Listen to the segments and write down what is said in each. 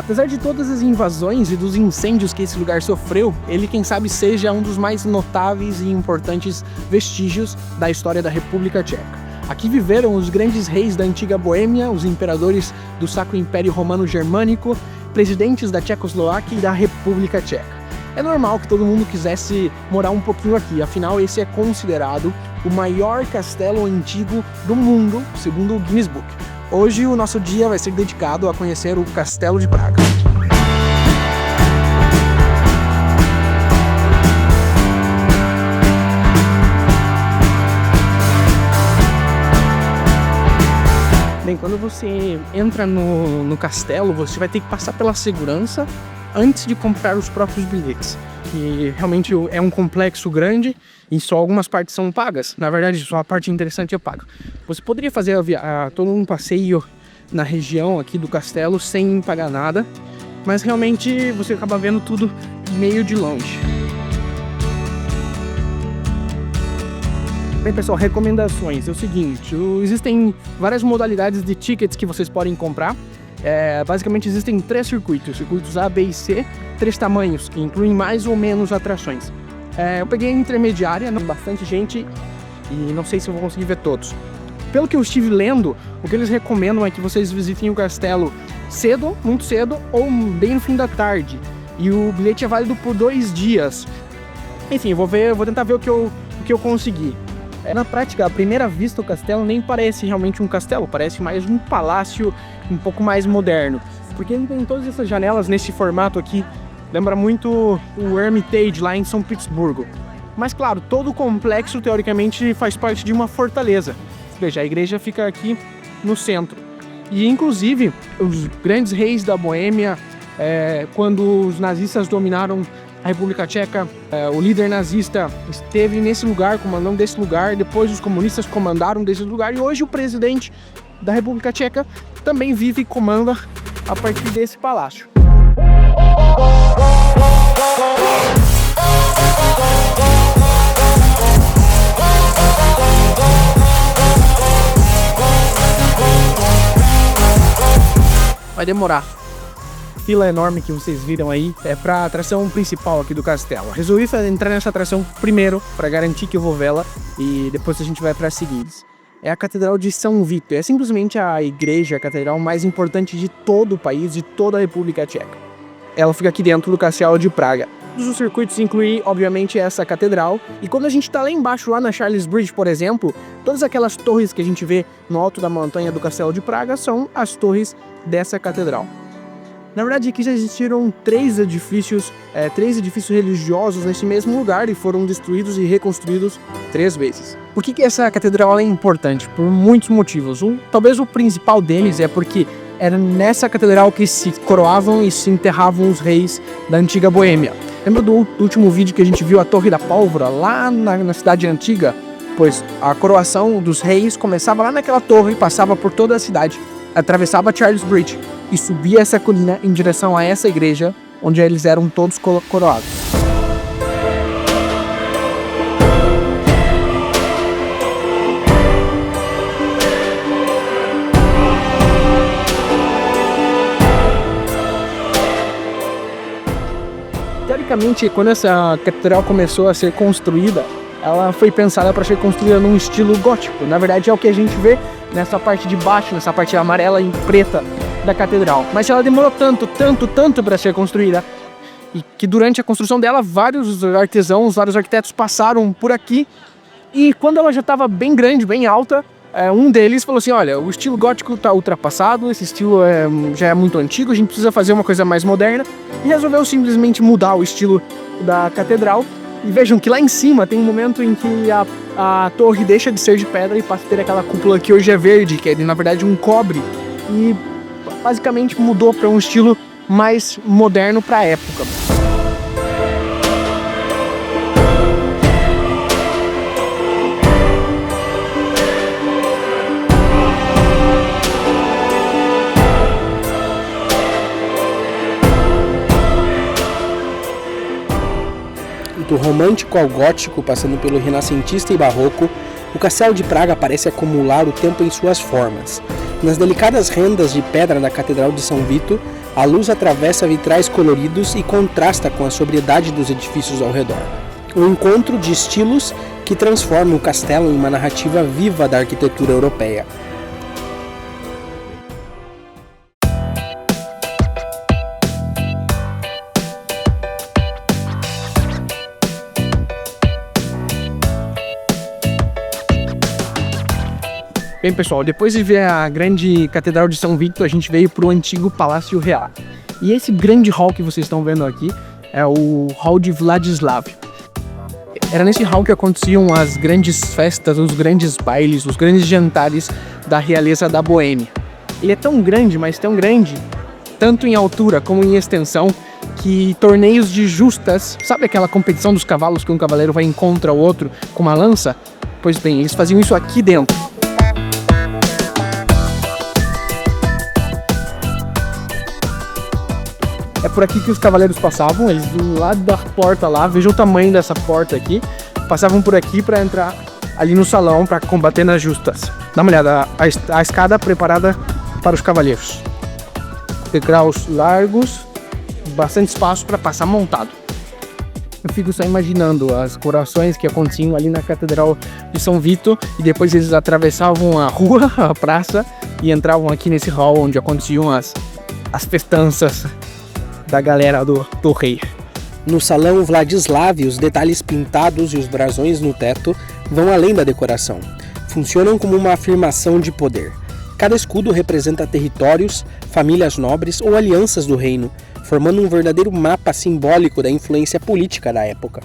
Apesar de todas as invasões e dos incêndios que esse lugar sofreu, ele quem sabe seja um dos mais notáveis e importantes vestígios da história da República Tcheca. Aqui viveram os grandes reis da antiga Boêmia, os imperadores do Sacro Império Romano Germânico, presidentes da Tchecoslováquia e da República Tcheca. É normal que todo mundo quisesse morar um pouquinho aqui, afinal esse é considerado o maior castelo antigo do mundo, segundo o Guinness Book. Hoje o nosso dia vai ser dedicado a conhecer o Castelo de Praga. Bem, quando você entra no castelo, você vai ter que passar pela segurança antes de comprar os próprios bilhetes, que realmente é um complexo grande e só algumas partes são pagas. Na verdade, só a parte interessante é paga. Você poderia fazer todo um passeio na região aqui do castelo sem pagar nada, mas realmente você acaba vendo tudo meio de longe. Bem, pessoal, recomendações. É o seguinte, existem várias modalidades de tickets que vocês podem comprar. Basicamente existem 3 circuitos A, B e C, 3 tamanhos, que incluem mais ou menos atrações. Eu peguei a intermediária, bastante gente, e não sei se eu vou conseguir ver todos. Pelo que eu estive lendo, o que eles recomendam é que vocês visitem o castelo cedo, muito cedo, ou bem no fim da tarde. E o bilhete é válido por 2 dias. Enfim, eu vou tentar ver o que eu consegui. Na prática, à primeira vista, o castelo nem parece realmente um castelo, parece mais um palácio um pouco mais moderno. Porque ele tem todas essas janelas nesse formato aqui, lembra muito o Hermitage lá em São Petersburgo. Mas claro, todo o complexo teoricamente faz parte de uma fortaleza. Veja, a igreja fica aqui no centro. E inclusive, os grandes reis da Boêmia, quando os nazistas dominaram a República Tcheca, o líder nazista esteve nesse lugar, comandando desse lugar, depois os comunistas comandaram desse lugar e hoje o presidente da República Tcheca também vive e comanda a partir desse palácio. Vai demorar. Fila enorme que vocês viram aí é para a atração principal aqui do castelo. Resolvi entrar nessa atração primeiro para garantir que eu vou vê-la e depois a gente vai para as seguintes. É a Catedral de São Vito. É simplesmente a igreja, a catedral mais importante de todo o país, de toda a República Tcheca. Ela fica aqui dentro do Castelo de Praga. Todos os circuitos incluem, obviamente, essa catedral. E quando a gente está lá embaixo, lá na Charles Bridge, por exemplo, todas aquelas torres que a gente vê no alto da montanha do Castelo de Praga são as torres dessa catedral. Na verdade, aqui já existiram 3 edifícios religiosos nesse mesmo lugar e foram destruídos e reconstruídos 3 vezes. Por que essa catedral é importante? Por muitos motivos. Talvez o principal deles é porque era nessa catedral que se coroavam e se enterravam os reis da antiga Boêmia. Lembra do último vídeo que a gente viu a Torre da Pólvora, lá na cidade antiga? Pois a coroação dos reis começava lá naquela torre e passava por toda a cidade, atravessava Charles Bridge e subia essa colina em direção a essa igreja, onde eles eram todos coroados. Teoricamente, quando essa catedral começou a ser construída, ela foi pensada para ser construída num estilo gótico. Na verdade, é o que a gente vê nessa parte de baixo, nessa parte amarela e preta da catedral. Mas ela demorou tanto para ser construída, e que durante a construção dela, vários artesãos, vários arquitetos passaram por aqui, e quando ela já estava bem grande, bem alta, um deles falou assim: olha, o estilo gótico está ultrapassado, esse estilo já é muito antigo, a gente precisa fazer uma coisa mais moderna, e resolveu simplesmente mudar o estilo da catedral. E vejam que lá em cima tem um momento em que a torre deixa de ser de pedra e passa a ter aquela cúpula que hoje é verde, que é na verdade um cobre, e basicamente mudou para um estilo mais moderno para a época. Do romântico ao gótico, passando pelo renascentista e barroco, o Castelo de Praga parece acumular o tempo em suas formas. Nas delicadas rendas de pedra da Catedral de São Vito, A luz atravessa vitrais coloridos e contrasta com a sobriedade dos edifícios ao redor. Um encontro de estilos que transforma o castelo em uma narrativa viva da arquitetura europeia. Bem, pessoal, depois de ver a grande Catedral de São Vito, a gente veio para o antigo Palácio Real. E esse grande hall que vocês estão vendo aqui é o Hall de Vladislav. Era nesse hall que aconteciam as grandes festas, os grandes bailes, os grandes jantares da realeza da Boêmia. Ele é tão grande, mas tão grande, tanto em altura como em extensão, que torneios de justas, sabe aquela competição dos cavalos que um cavaleiro vai contra o outro com uma lança? Pois bem, eles faziam isso aqui dentro. É por aqui que os cavaleiros passavam, eles do lado da porta lá, vejam o tamanho dessa porta aqui, passavam por aqui para entrar ali no salão para combater nas justas. Dá uma olhada, a escada preparada para os cavaleiros. Degraus largos, bastante espaço para passar montado. Eu fico só imaginando as coroações que aconteciam ali na Catedral de São Vito e depois eles atravessavam a rua, a praça e entravam aqui nesse hall onde aconteciam as festanças da galera do rei. No salão Vladislav, os detalhes pintados e os brasões no teto vão além da decoração. Funcionam como uma afirmação de poder. Cada escudo representa territórios, famílias nobres ou alianças do reino, formando um verdadeiro mapa simbólico da influência política da época.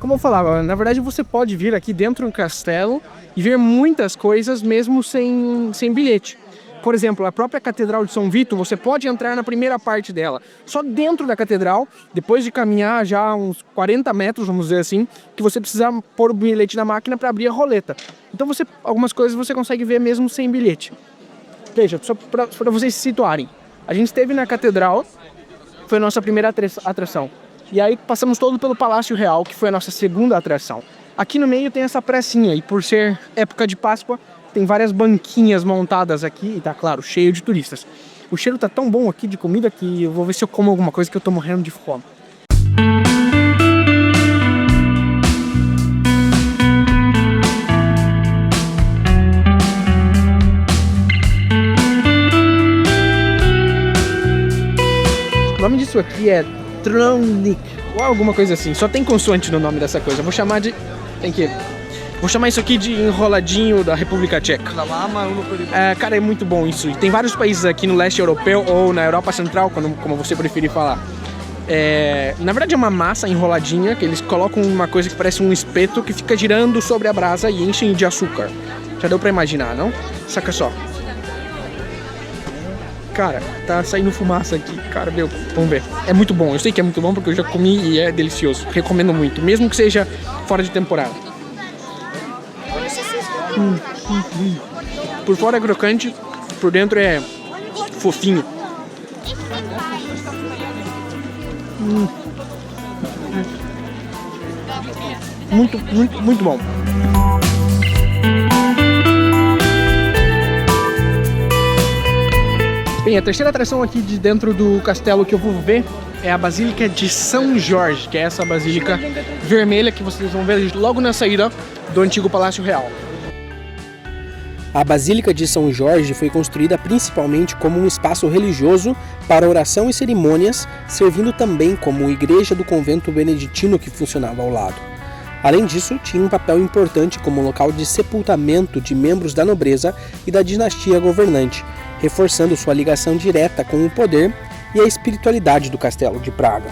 Como eu falava, na verdade você pode vir aqui dentro do castelo e ver muitas coisas mesmo sem bilhete. Por exemplo, a própria Catedral de São Vito, você pode entrar na primeira parte dela. Só dentro da catedral, depois de caminhar já uns 40 metros, vamos dizer assim, que você precisa pôr o bilhete na máquina para abrir a roleta. Então algumas coisas você consegue ver mesmo sem bilhete. Veja, só para vocês se situarem. A gente esteve na catedral, foi a nossa primeira atração. E aí passamos todo pelo Palácio Real, que foi a nossa segunda atração. Aqui no meio tem essa pracinha, e por ser época de Páscoa, tem várias banquinhas montadas aqui e tá, claro, cheio de turistas. O cheiro tá tão bom aqui de comida que eu vou ver se eu como alguma coisa que eu tô morrendo de fome. O nome disso aqui é Trawnik, ou alguma coisa assim. Só tem consoante no nome dessa coisa. Eu vou chamar de... Vou chamar isso aqui de enroladinho da República Tcheca. Cara, é muito bom isso. E tem vários países aqui no leste europeu ou na Europa Central, como você preferir falar. Na verdade é uma massa enroladinha que eles colocam uma coisa que parece um espeto que fica girando sobre a brasa e enchem de açúcar. Já deu pra imaginar, não? Saca só. Cara, tá saindo fumaça aqui. Cara, meu, vamos ver. É muito bom. Eu sei que é muito bom porque eu já comi e é delicioso. Recomendo muito, mesmo que seja fora de temporada. Por fora é crocante, por dentro é fofinho. Muito bom. Bem, a terceira atração aqui de dentro do castelo que eu vou ver é a Basílica de São Jorge, que é essa basílica vermelha que vocês vão ver logo na saída do antigo Palácio Real. A Basílica de São Jorge foi construída principalmente como um espaço religioso para oração e cerimônias, servindo também como igreja do convento beneditino que funcionava ao lado. Além disso, tinha um papel importante como local de sepultamento de membros da nobreza e da dinastia governante, reforçando sua ligação direta com o poder e a espiritualidade do Castelo de Praga.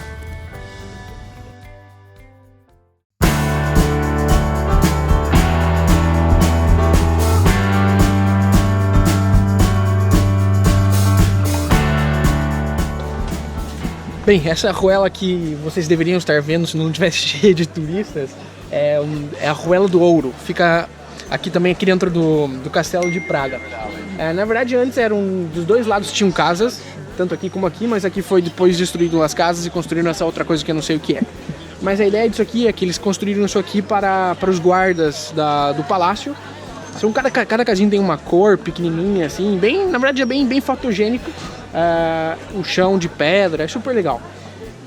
Bem, essa ruela que vocês deveriam estar vendo se não tivesse cheia de turistas é a Ruela do Ouro. Fica aqui também aqui dentro do Castelo de Praga. Na verdade, antes dos dois lados tinham casas, tanto aqui como aqui, mas aqui foi depois destruído as casas e construíram essa outra coisa que eu não sei o que é. Mas a ideia disso aqui é que eles construíram isso aqui para os guardas do palácio. Cada casinha tem uma cor pequenininha, assim, na verdade é bem fotogênico. o chão de pedra, é super legal.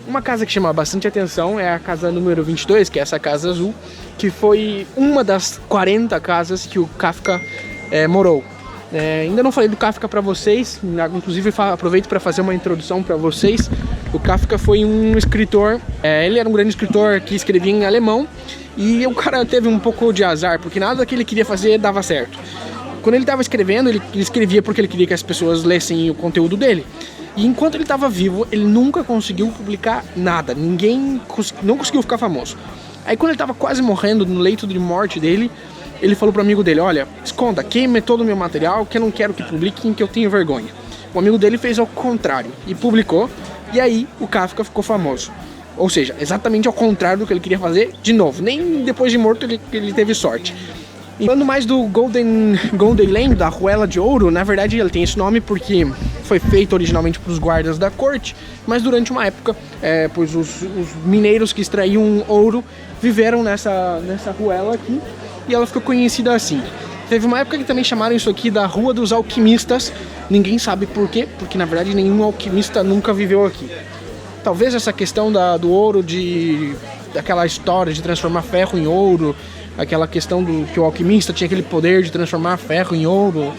Uma casa que chama bastante atenção é a casa número 22, que é essa casa azul, que foi uma das 40 casas que o Kafka morou. Ainda não falei do Kafka para vocês, inclusive aproveito para fazer uma introdução para vocês. O Kafka foi um escritor, ele era um grande escritor que escrevia em alemão, e o cara teve um pouco de azar, porque nada que ele queria fazer dava certo. Quando ele estava escrevendo, ele escrevia porque ele queria que as pessoas lessem o conteúdo dele. E enquanto ele estava vivo, ele nunca conseguiu publicar nada. Não conseguiu ficar famoso. Aí quando ele estava quase morrendo, no leito de morte dele, ele falou para o amigo dele: olha, esconda, queime todo o meu material, que eu não quero que publiquem, que eu tenho vergonha. O amigo dele fez ao contrário e publicou. E aí o Kafka ficou famoso. Ou seja, exatamente ao contrário do que ele queria fazer, de novo. Nem depois de morto ele teve sorte. E falando mais do Golden Lane, da Arruela de Ouro, na verdade ele tem esse nome porque foi feito originalmente para os guardas da corte, mas durante uma época, pois os mineiros que extraíam ouro viveram nessa ruela aqui, e ela ficou conhecida assim. Teve uma época que também chamaram isso aqui da Rua dos Alquimistas, ninguém sabe por quê, porque na verdade nenhum alquimista nunca viveu aqui. Talvez essa questão do ouro, daquela história de transformar ferro em ouro, aquela questão que o alquimista tinha aquele poder de transformar ferro em ouro,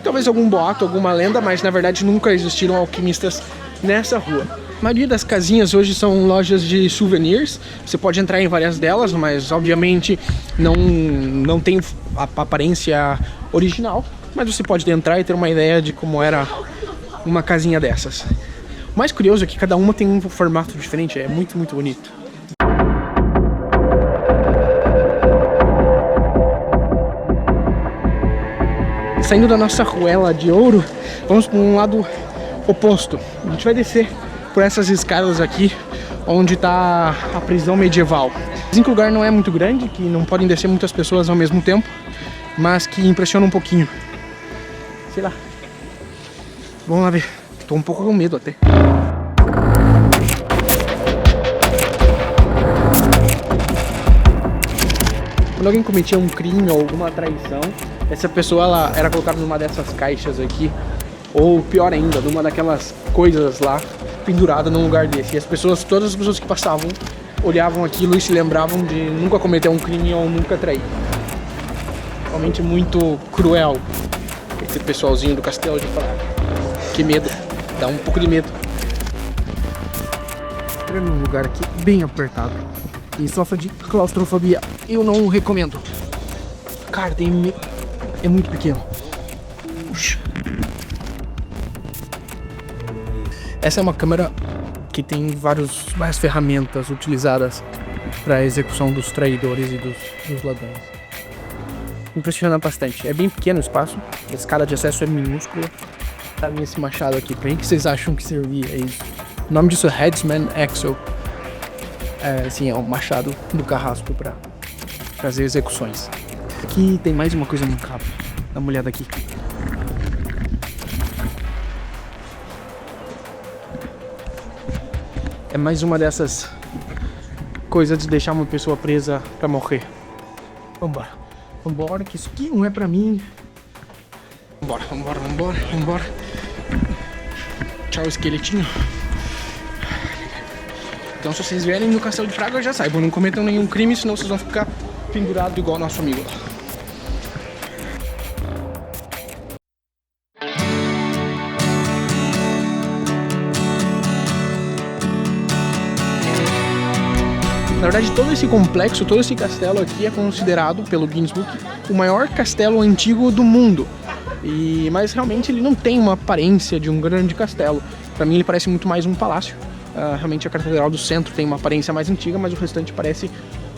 talvez algum boato, alguma lenda, mas na verdade nunca existiram alquimistas nessa rua. A maioria das casinhas hoje são lojas de souvenirs, você pode entrar em várias delas, mas obviamente não tem a aparência original, mas você pode entrar e ter uma ideia de como era uma casinha dessas. O mais curioso é que cada uma tem um formato diferente, é muito, muito bonito. Saindo da nossa Arruela de Ouro, vamos para um lado oposto. A gente vai descer por essas escadas aqui, onde está a prisão medieval. Dizem que o lugar não é muito grande, que não podem descer muitas pessoas ao mesmo tempo, mas que impressiona um pouquinho. Sei lá. Vamos lá ver. Tô um pouco com medo até. Quando alguém cometia um crime ou alguma traição, essa pessoa ela era colocada numa dessas caixas aqui, ou pior ainda, numa daquelas coisas lá, pendurada num lugar desse. E todas as pessoas que passavam, olhavam aquilo e se lembravam de nunca cometer um crime ou nunca trair. Realmente muito cruel esse pessoalzinho do Castelo de Praga. Que medo, dá um pouco de medo. Entrando num lugar aqui bem apertado e sofre de claustrofobia, eu não recomendo. Cara, é muito pequeno. Essa é uma câmera que tem várias ferramentas utilizadas para a execução dos traidores e dos ladrões. Impressiona bastante. É bem pequeno o espaço, a escada de acesso é minúscula. Tá esse machado aqui, para que vocês acham que servia isso? O nome disso é Headsman Axle. É um machado do carrasco para fazer execuções. Aqui tem mais uma coisa no cabo. Dá uma olhada aqui. É mais uma dessas coisas de deixar uma pessoa presa pra morrer. Vambora, que isso aqui não é pra mim. Vambora. Tchau, esqueletinho. Então, se vocês vierem no Castelo de Praga, já saibam, não cometam nenhum crime, senão vocês vão ficar pendurados igual nosso amigo. Na verdade, todo esse complexo, todo esse castelo aqui é considerado pelo Guinness Book o maior castelo antigo do mundo. Mas realmente ele não tem uma aparência de um grande castelo. Para mim ele parece muito mais um palácio. Realmente a Catedral do Centro tem uma aparência mais antiga, mas o restante parece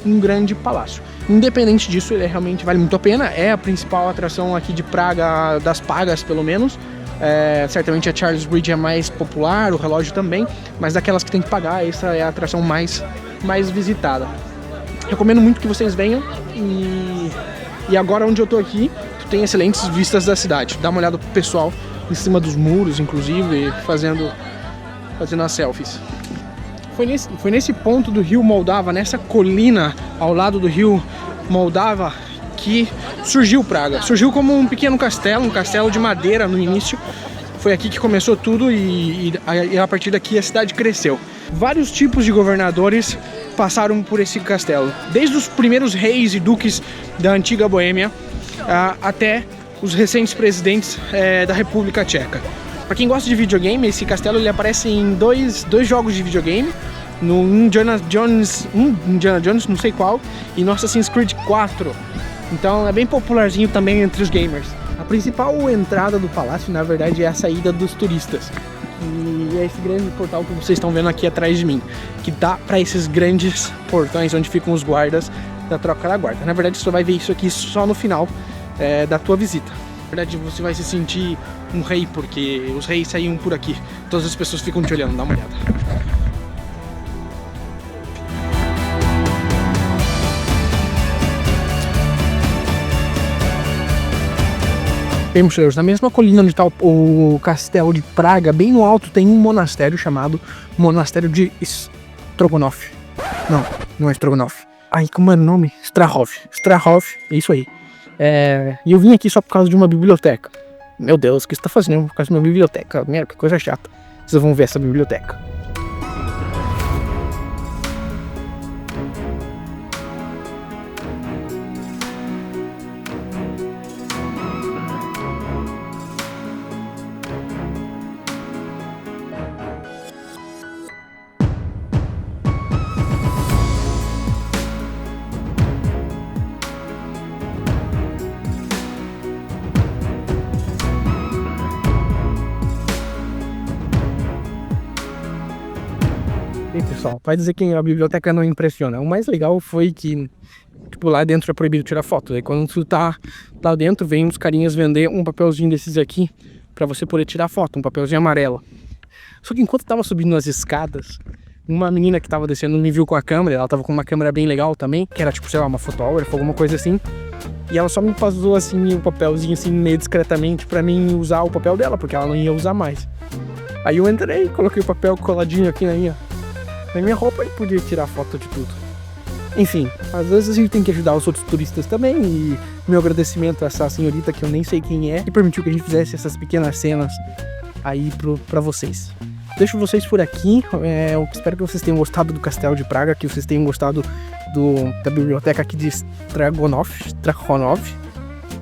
um grande palácio. Independente disso, ele realmente vale muito a pena. É a principal atração aqui de Praga, das pagas pelo menos. Certamente a Charles Bridge é mais popular, o relógio também, mas daquelas que tem que pagar, essa é a atração mais visitada. Recomendo muito que vocês venham. E agora onde eu tô aqui, tem excelentes vistas da cidade. Dá uma olhada pro pessoal em cima dos muros, inclusive, fazendo as selfies. Foi nesse ponto do rio Moldava, nessa colina ao lado do rio Moldava, que surgiu Praga. Surgiu como um pequeno castelo, um castelo de madeira no início. Foi aqui que começou tudo e a partir daqui a cidade cresceu. Vários tipos de governadores passaram por esse castelo. Desde os primeiros reis e duques da antiga Boêmia até os recentes presidentes da República Tcheca. Para quem gosta de videogame, esse castelo ele aparece em dois jogos de videogame. No Indiana Jones, não sei qual, e no Assassin's Creed 4. Então é bem popularzinho também entre os gamers. A principal entrada do palácio, na verdade, é a saída dos turistas. E é esse grande portal que vocês estão vendo aqui atrás de mim, que dá para esses grandes portões onde ficam os guardas da troca da guarda. Na verdade, você só vai ver isso aqui só no final da tua visita. Na verdade, você vai se sentir um rei, porque os reis saíam por aqui. Todas as pessoas ficam te olhando, dá uma olhada. Bem, mochileiros, na mesma colina onde está o castelo de Praga, bem no alto, tem um monastério chamado Monastério de Stroganov. Não é Stroganov. Ai, como é o nome? Strahov, é isso aí. E eu vim aqui só por causa de uma biblioteca. Meu Deus, o que você está fazendo por causa de uma biblioteca? Merda, que coisa chata. Vocês vão ver essa biblioteca. E pessoal, vai dizer que a biblioteca não impressiona. O mais legal foi que, tipo, lá dentro é proibido tirar foto. Aí quando tu tá lá dentro, vem uns carinhas vender um papelzinho desses aqui pra você poder tirar foto, um papelzinho amarelo. Só que enquanto eu tava subindo as escadas, uma menina que tava descendo me viu com a câmera, ela tava com uma câmera bem legal também, que era tipo, sei lá, uma fotógrafa, alguma coisa assim. E ela só me passou assim um papelzinho assim meio discretamente pra mim usar o papel dela, porque ela não ia usar mais. Aí eu entrei, coloquei o papel coladinho aqui na minha roupa e podia tirar foto de tudo. Enfim, às vezes a gente tem que ajudar os outros turistas também, e meu agradecimento a essa senhorita que eu nem sei quem é, que permitiu que a gente fizesse essas pequenas cenas aí pra vocês. Deixo vocês por aqui, eu espero que vocês tenham gostado do Castelo de Praga, que vocês tenham gostado da biblioteca aqui de Stroganov.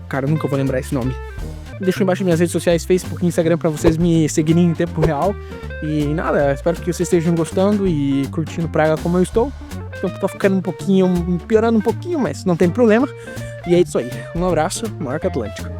Cara, eu nunca vou lembrar esse nome. Deixo embaixo minhas redes sociais, Facebook e Instagram, pra vocês me seguirem em tempo real. E nada, espero que vocês estejam gostando e curtindo Praga como eu estou. Então tô ficando piorando um pouquinho, mas não tem problema. E é isso aí. Um abraço, Marca Atlântica.